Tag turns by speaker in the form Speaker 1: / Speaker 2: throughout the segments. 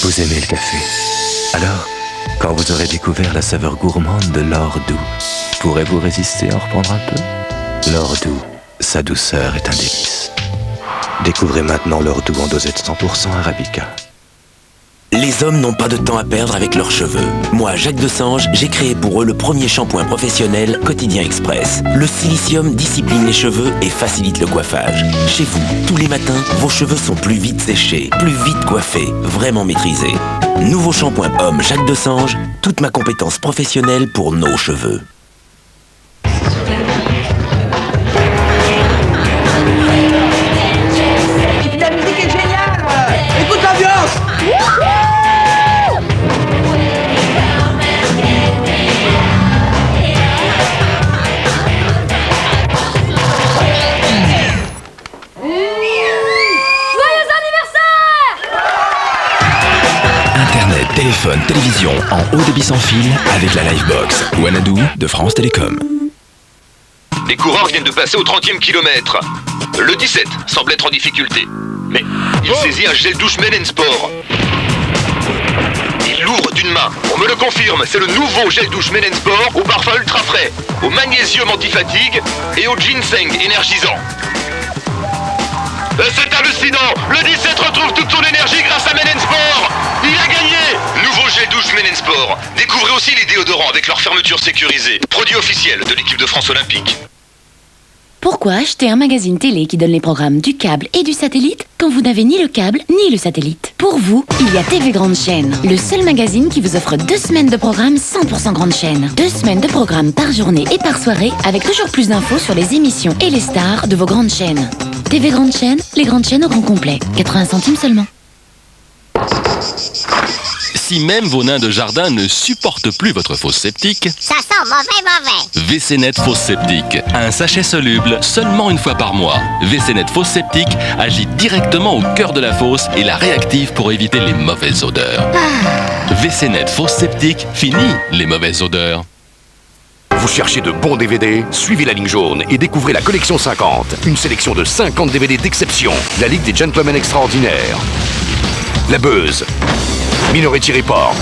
Speaker 1: Vous aimez le café. Alors, quand vous aurez découvert la saveur gourmande de l'or doux, pourrez-vous résister à en reprendre un peu? L'or doux, sa douceur est un délice. Découvrez maintenant l'or doux en dosette 100% Arabica.
Speaker 2: Les hommes n'ont pas de temps à perdre avec leurs cheveux. Moi, Jacques Desange, j'ai créé pour eux le premier shampoing professionnel Quotidien Express. Le silicium discipline les cheveux et facilite le coiffage. Chez vous, tous les matins, vos cheveux sont plus vite séchés, plus vite coiffés, vraiment maîtrisés. Nouveau shampoing homme Jacques Desange, toute ma compétence professionnelle pour nos cheveux.
Speaker 3: La musique est géniale. Écoute l'ambiance.
Speaker 2: Internet, téléphone, télévision en haut débit sans fil avec la Livebox. Wanadoo de France Télécom.
Speaker 4: Les coureurs viennent de passer au 30e kilomètre. Le 17 semble être en difficulté. Mais il saisit un gel douche Men Sport. Il l'ouvre d'une main. On me le confirme, c'est le nouveau gel douche Men Sport au parfum ultra frais, au magnésium anti-fatigue et au ginseng énergisant. C'est hallucinant! Le 17 retrouve toute son énergie grâce à Men Sport! Il a gagné! Nouveau gel douche Men Sport. Découvrez aussi les déodorants avec leur fermeture sécurisée. Produit officiel de l'équipe de France olympique.
Speaker 5: Pourquoi acheter un magazine télé qui donne les programmes du câble et du satellite quand vous n'avez ni le câble ni le satellite? Pour vous, il y a TV Grande Chaîne, le seul magazine qui vous offre 2 semaines de programmes 100% Grande Chaîne. 2 semaines de programmes par journée et par soirée avec toujours plus d'infos sur les émissions et les stars de vos grandes chaînes. TV Grande Chaîne, les grandes chaînes au grand complet. 80 centimes seulement.
Speaker 6: Si même vos nains de jardin ne supportent plus votre fosse septique,
Speaker 7: Ça sent mauvais.
Speaker 6: WC-Net Fosse Septique. Un sachet soluble seulement une fois par mois. WC-Net Fosse Septique agit directement au cœur de la fosse et la réactive pour éviter les mauvaises odeurs. WC-Net Fosse Septique, fini les mauvaises odeurs.
Speaker 8: Vous cherchez de bons DVD? Suivez la ligne jaune et découvrez la collection 50. Une sélection de 50 DVD d'exception. La Ligue des Gentlemen Extraordinaires. La Beuse. Minority Report.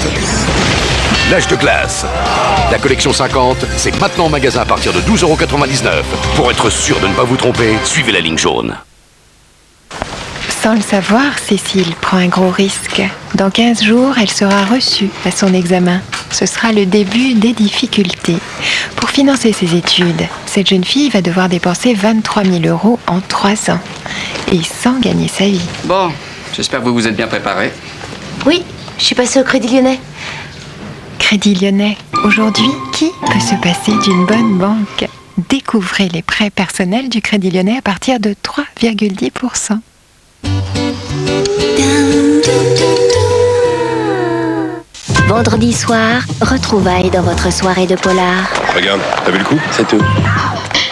Speaker 8: L'âge de glace. La collection 50, c'est maintenant en magasin à partir de 12,99 €. Pour être sûr de ne pas vous tromper, suivez la ligne jaune.
Speaker 9: Sans le savoir, Cécile prend un gros risque. Dans 15 jours, elle sera reçue à son examen. Ce sera le début des difficultés. Pour financer ses études, cette jeune fille va devoir dépenser 23 000 € en 3 ans. Et sans gagner sa vie.
Speaker 10: Bon, j'espère que vous vous êtes bien préparés.
Speaker 7: Oui, je suis passée au Crédit Lyonnais.
Speaker 9: Crédit Lyonnais. Aujourd'hui, qui peut se passer d'une bonne banque? Découvrez les prêts personnels du Crédit Lyonnais à partir de 3,10%.
Speaker 7: Vendredi soir, retrouvailles dans votre soirée de polar.
Speaker 4: Regarde, t'as vu le coup? C'est tout.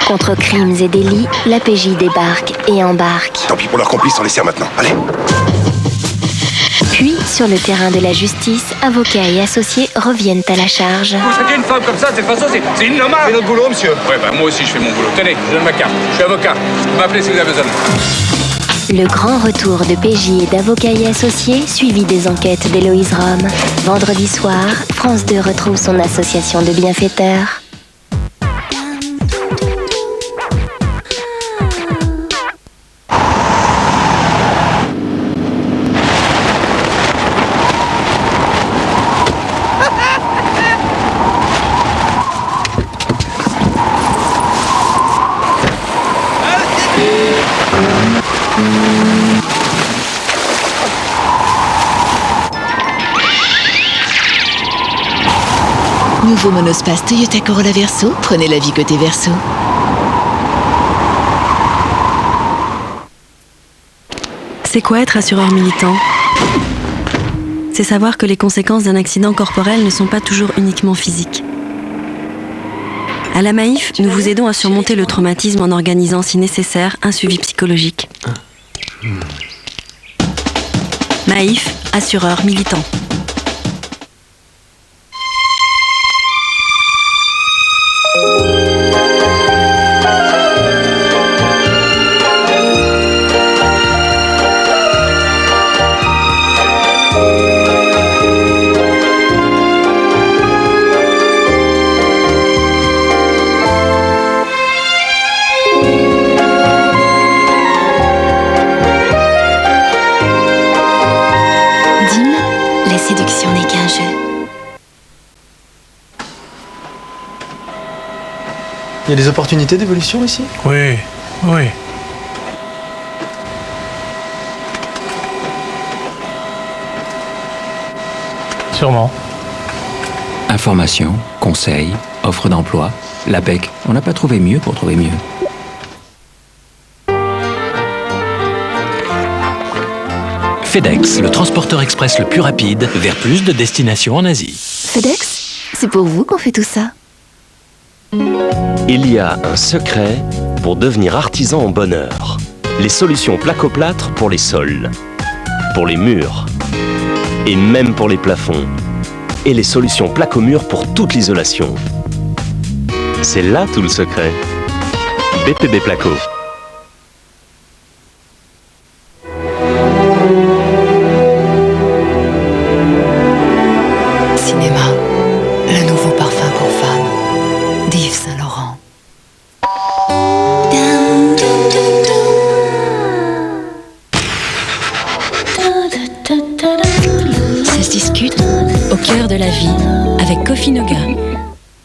Speaker 7: Contre crimes et délits, la PJ débarque et embarque.
Speaker 4: Tant pis pour leurs complices, on les sert maintenant. Allez.
Speaker 7: Puis, sur le terrain de la justice, avocats et associés reviennent à la charge.
Speaker 10: Vous traitez une femme comme ça, de cette façon, c'est innommable. C'est notre boulot, monsieur. Ouais, bah moi aussi je fais mon boulot. Tenez, je donne ma carte. Je suis avocat. Vous m'appelez si vous avez besoin.
Speaker 7: Le grand retour de PJ et d'avocats et associés, suivi des enquêtes d'Héloïse Rome. Vendredi soir, France 2 retrouve son association de bienfaiteurs.
Speaker 11: Nouveau monospace Toyota Corolla Verso, prenez la vie côté Verso.
Speaker 12: C'est quoi être assureur militant? C'est savoir que les conséquences d'un accident corporel ne sont pas toujours uniquement physiques. À la Maïf, nous vous aidons à surmonter le traumatisme en organisant, si nécessaire, un suivi psychologique. Maïf, assureur militant.
Speaker 7: séduction n'est qu'un jeu.
Speaker 13: Il y a des opportunités d'évolution ici?
Speaker 14: Oui, oui. Sûrement.
Speaker 2: Information, conseils, offre d'emploi. L'APEC, on n'a pas trouvé mieux pour trouver mieux.
Speaker 15: FedEx, le transporteur express le plus rapide vers plus de destinations en Asie.
Speaker 7: FedEx, c'est pour vous qu'on fait tout ça.
Speaker 16: Il y a un secret pour devenir artisan en bonheur. Les solutions placo-plâtre pour les sols, pour les murs et même pour les plafonds. Et les solutions placo-mur pour toute l'isolation. C'est là tout le secret. BPB Placo.
Speaker 11: Cinéma, le nouveau parfum pour femmes d'Yves Saint Laurent.
Speaker 12: Ça se discute au cœur de la vie avec Kofi Noga.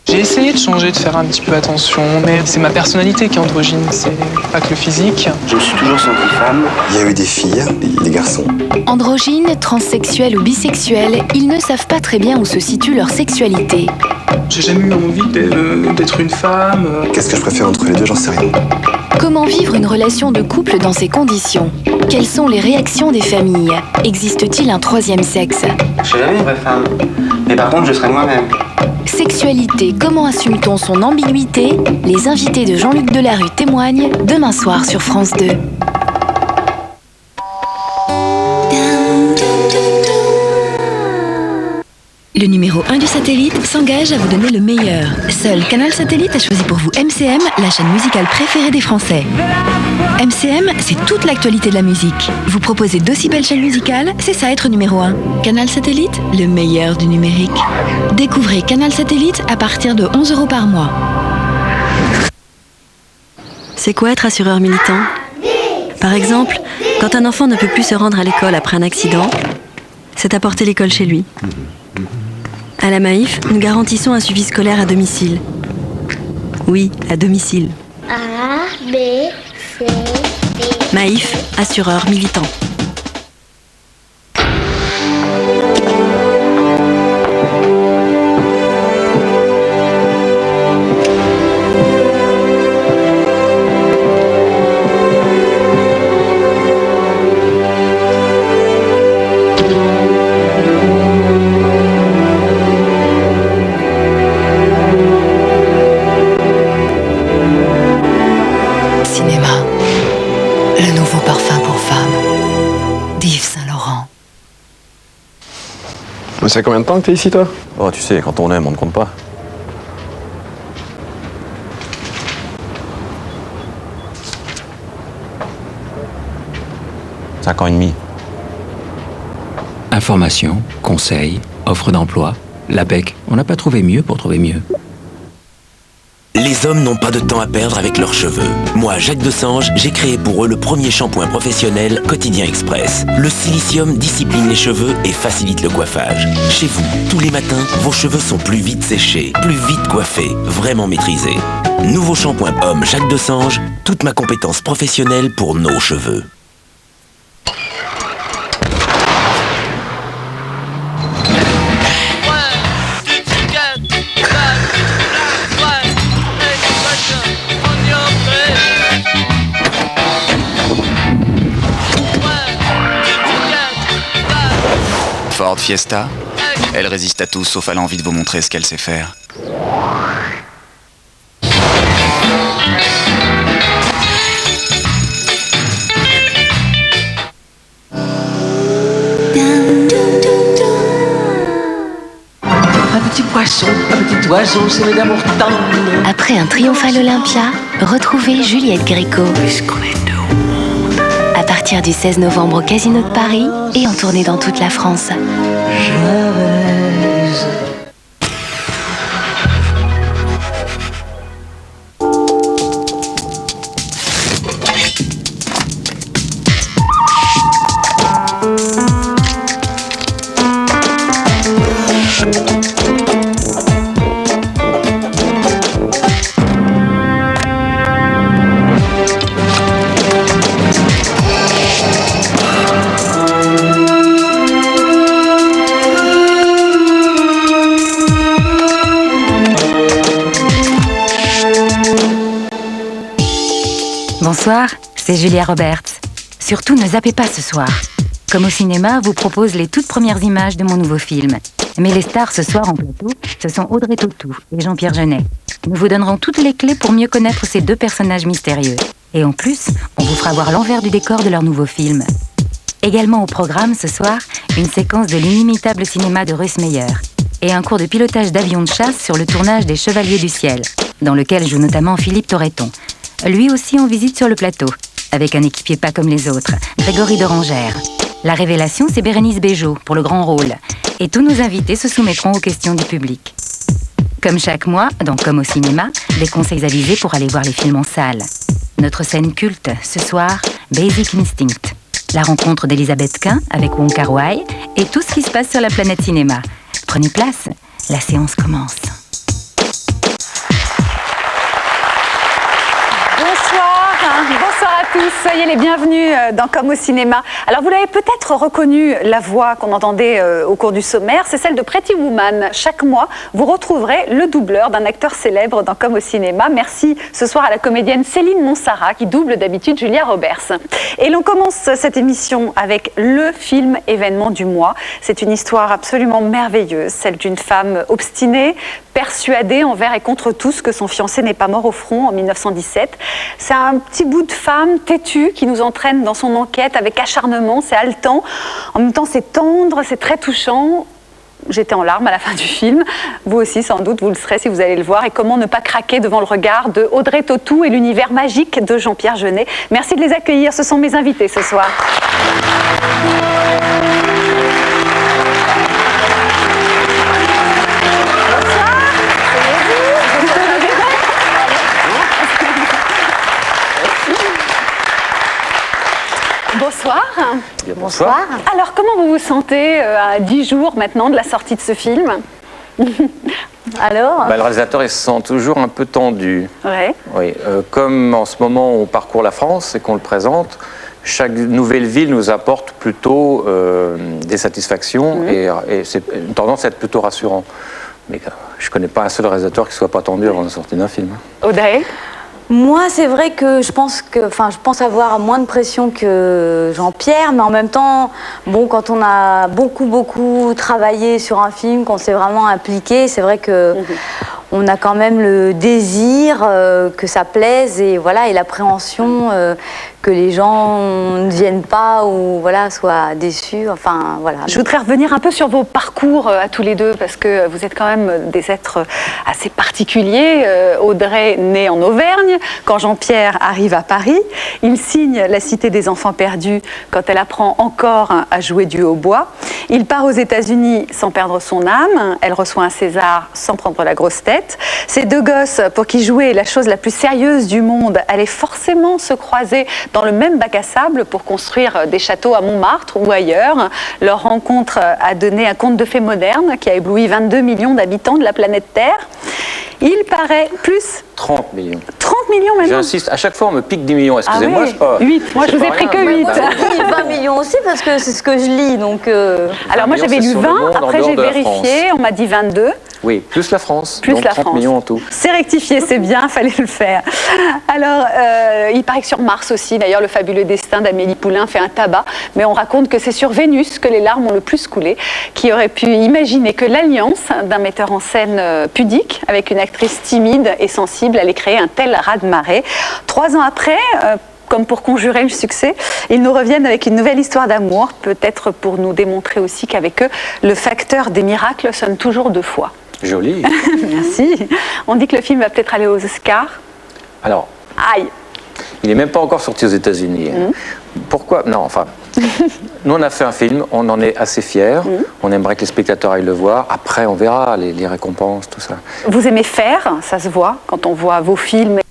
Speaker 17: J'ai essayé de changer, de faire un petit peu attention, mais c'est ma personnalité qui est androgyne, c'est pas que le physique.
Speaker 18: Je me suis toujours senti femme. Il y a eu des filles et des garçons.
Speaker 5: Androgynes, transsexuels ou bisexuels, ils ne savent pas très bien où se situe leur sexualité.
Speaker 17: J'ai jamais eu envie d'être une femme.
Speaker 18: Qu'est-ce que je préfère entre les deux, j'en sais rien.
Speaker 5: Comment vivre une relation de couple dans ces conditions? Quelles sont les réactions des familles? Existe-t-il un troisième sexe?
Speaker 18: Je serai jamais une vraie femme. Mais par contre, je serai moi-même.
Speaker 5: Sexualité, comment assume-t-on son ambiguïté? Les invités de Jean-Luc Delarue témoignent demain soir sur France 2.
Speaker 12: Le numéro 1 du satellite s'engage à vous donner le meilleur. Seul Canal Satellite a choisi pour vous MCM, la chaîne musicale préférée des Français. MCM, c'est toute l'actualité de la musique. Vous proposez d'aussi belles chaînes musicales, c'est ça être numéro 1. Canal Satellite, le meilleur du numérique. Découvrez Canal Satellite à partir de 11 € par mois. C'est quoi être assureur militant? Par exemple, quand un enfant ne peut plus se rendre à l'école après un accident, c'est apporter l'école chez lui. À la Maïf, nous garantissons un suivi scolaire à domicile. Oui, à domicile.
Speaker 19: A, B, C, D.
Speaker 12: Maïf, assureur militant.
Speaker 13: Ça fait combien de temps que t'es ici, toi? Oh, tu sais, quand on aime, on ne compte pas. « 5 ans et demi. »
Speaker 2: Information, conseils, offre d'emploi. L'APEC, on n'a pas trouvé mieux pour trouver mieux. Les hommes n'ont pas de temps à perdre avec leurs cheveux. Moi, Jacques Desange, j'ai créé pour eux le premier shampoing professionnel Quotidien Express. Le silicium discipline les cheveux et facilite le coiffage. Chez vous, tous les matins, vos cheveux sont plus vite séchés, plus vite coiffés, vraiment maîtrisés. Nouveau shampoing homme Jacques Desange, toute ma compétence professionnelle pour nos cheveux.
Speaker 20: Ford Fiesta, elle résiste à tout sauf à l'envie de vous montrer ce qu'elle sait faire.
Speaker 3: Un petit poisson, un petit oiseau, c'est mes d'amour tendre.
Speaker 5: Après un triomphe à l'Olympia, retrouvez Juliette Gréco. À partir du 16 novembre au Casino de Paris et en tournée dans toute la France.
Speaker 21: Bonsoir, c'est Julia Roberts. Surtout ne zappez pas ce soir. Comme au cinéma vous propose les toutes premières images de mon nouveau film. Mais les stars ce soir en plateau, ce sont Audrey Tautou et Jean-Pierre Jeunet. Nous vous donnerons toutes les clés pour mieux connaître ces deux personnages mystérieux. Et en plus, on vous fera voir l'envers du décor de leur nouveau film. Également au programme ce soir, une séquence de l'inimitable cinéma de Russ Meyer et un cours de pilotage d'avion de chasse sur le tournage des Chevaliers du Ciel, dans lequel joue notamment Philippe Torreton. Lui aussi en visite sur le plateau, avec un équipier pas comme les autres, Grégory Dorangère. La révélation, c'est Bérénice Bejo pour le grand rôle. Et tous nos invités se soumettront aux questions du public. Comme chaque mois, dans Comme au cinéma, des conseils avisés pour aller voir les films en salle. Notre scène culte, ce soir, Basic Instinct. La rencontre d'Elisabeth Quint avec Wong Kar-wai et tout ce qui se passe sur la planète cinéma. Prenez place, la séance commence.
Speaker 22: Bonsoir à tous, soyez les bienvenus dans Comme au cinéma. Alors vous l'avez peut-être reconnu, la voix qu'on entendait au cours du sommaire, c'est celle de Pretty Woman. Chaque mois, vous retrouverez le doubleur d'un acteur célèbre dans Comme au cinéma. Merci ce soir à la comédienne Céline Monsara qui double d'habitude Julia Roberts. Et l'on commence cette émission avec le film événement du mois. C'est une histoire absolument merveilleuse, celle d'une femme obstinée, persuadée envers et contre tous que son fiancé n'est pas mort au front en 1917. C'est un petit bout de femme têtue qui nous entraîne dans son enquête avec acharnement, c'est haletant. En même temps, c'est tendre, c'est très touchant. J'étais en larmes à la fin du film. Vous aussi, sans doute, vous le serez si vous allez le voir. Et comment ne pas craquer devant le regard de Audrey Tautou et l'univers magique de Jean-Pierre Jeunet. Merci de les accueillir. Ce sont mes invités ce soir. Bonsoir.
Speaker 23: Bonsoir.
Speaker 22: Alors, comment vous vous sentez à 10 jours maintenant de la sortie de ce film? Alors
Speaker 23: Le réalisateur, il se sent toujours un peu tendu.
Speaker 22: Ouais.
Speaker 23: Oui, comme en ce moment, on parcourt la France et qu'on le présente, chaque nouvelle ville nous apporte plutôt des satisfactions et c'est une tendance à être plutôt rassurant. Mais je ne connais pas un seul réalisateur qui ne soit pas tendu avant la sortie d'un film.
Speaker 22: Audrey?
Speaker 23: Moi, c'est vrai que je pense avoir moins de pression que Jean-Pierre, mais en même temps, bon, quand on a beaucoup travaillé sur un film, qu'on s'est vraiment impliqué, c'est vrai que on a quand même le désir que ça plaise et voilà, et l'appréhension que les gens ne viennent pas ou voilà, soient déçus. Enfin, voilà.
Speaker 22: Je voudrais revenir un peu sur vos parcours à tous les deux, parce que vous êtes quand même des êtres assez particuliers. Audrey, née en Auvergne, quand Jean-Pierre arrive à Paris, il signe La Cité des Enfants Perdus quand elle apprend encore à jouer du hautbois. Il part aux États-Unis sans perdre son âme. Elle reçoit un César sans prendre la grosse tête. Ces deux gosses, pour qui jouer est la chose la plus sérieuse du monde, allaient forcément se croiser dans le même bac à sable pour construire des châteaux à Montmartre ou ailleurs. Leur rencontre a donné un conte de fées moderne qui a ébloui 22 millions d'habitants de la planète Terre. Il paraît plus...
Speaker 23: 30 millions.
Speaker 22: 30 millions maintenant.
Speaker 23: J'insiste, à chaque fois on me pique 10 millions, excusez-moi.
Speaker 22: Ah oui,
Speaker 23: pas...
Speaker 22: 8, moi je vous ai pris que 8.
Speaker 23: Moi,
Speaker 22: j'ai dit
Speaker 23: 20 millions aussi parce que c'est ce que je lis. Donc,
Speaker 22: alors moi j'avais lu 20, après j'ai vérifié, on m'a dit 22.
Speaker 23: Oui, plus la France,
Speaker 22: plus
Speaker 23: donc
Speaker 22: la
Speaker 23: 30
Speaker 22: France.
Speaker 23: millions en tout.
Speaker 22: C'est rectifié, c'est bien, fallait le faire. Alors, il paraît que sur Mars aussi, d'ailleurs, le fabuleux destin d'Amélie Poulain fait un tabac, mais on raconte que c'est sur Vénus que les larmes ont le plus coulé. Qui aurait pu imaginer que l'alliance d'un metteur en scène pudique avec une actrice timide et sensible allait créer un tel raz-de-marée. 3 ans après, comme pour conjurer le succès, ils nous reviennent avec une nouvelle histoire d'amour, peut-être pour nous démontrer aussi qu'avec eux, le facteur des miracles sonne toujours 2 fois.
Speaker 23: Joli.
Speaker 22: Merci. On dit que le film va peut-être aller aux Oscars.
Speaker 23: Alors,
Speaker 22: aïe.
Speaker 23: Il n'est même pas encore sorti aux États-Unis. Pourquoi? Non, enfin, nous on a fait un film, on en est assez fiers, on aimerait que les spectateurs aillent le voir, après on verra les récompenses, tout ça.
Speaker 22: Vous aimez faire, ça se voit, quand on voit vos films